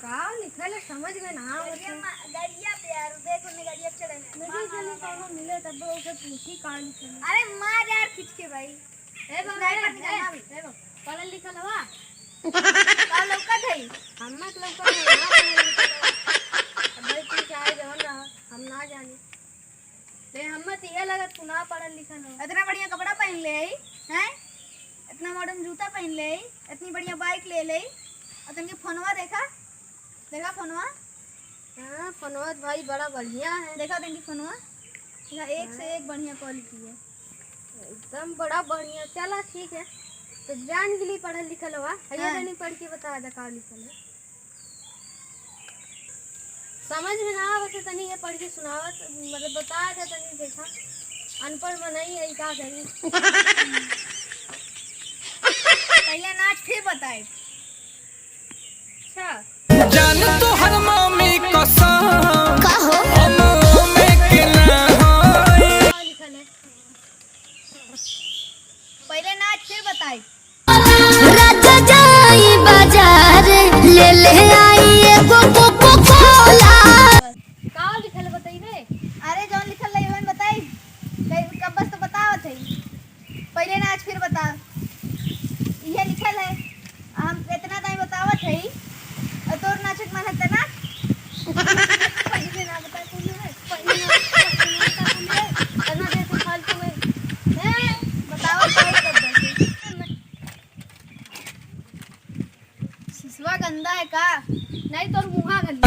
का लिखल है समझ में ना आवत है। गाड़िया पे यार देखो ने गाड़िया चढ़े नहीं चली कोनो मिले तब ओके पूछी का लिखल है। अरे मार यार खींच के भाई ए बाबा पढ़ल लिखल हवा का लौकत है हम मत लौका ना पढ़ल लिखल हवा। अब भाई तू चाहे जवन रहा हम ना जानी ले हम मत ये लगत तू ना पढ़ल लिखल हो। इतना बढ़िया कपड़ा पहन ले आई हैं, इतना मॉडर्न जूता पहन ले आई, इतनी बढ़िया बाइक ले ले और तुमके फोनवा देखा देखा फोनवा। हां फोनवा भाई बड़ा बढ़िया है। देखा तुमकी फोनवा, देखा एक से एक बढ़िया क्वालिटी है एकदम बड़ा बढ़िया। चला ठीक है तो जान के लिए पढ़ल लिखल हवा भैया हाँ। नहीं पढ़ के बता दे का लिखल है। समझ में ना आवत है तनी ये पढ़ के सुनावत मतलब बता दे तनी देखा अनपढ़ में नहीं है का करी। पहले नाच फिर बताए। अच्छा जान तो हर मम्मी कसम कहो में के ना होई का लिखल है पहले नाच फिर बताए। राजा जाई बाजार ले ले आई एगो कोको कोला। का लिखल है बताइए। अरे जौन लिखल है वही बताई कहीं कब बस तो बतावत है। पहले नाच फिर बता ये लिखल है हम इतना टाइम बतावत है और तोर नाचक मन है ना पढ़िए ना बता तू है पढ़िए ना करना जैसे फालतू में हैं बतावत है कब बस सिसवा गंदा है का नहीं तो मुंहा गंदा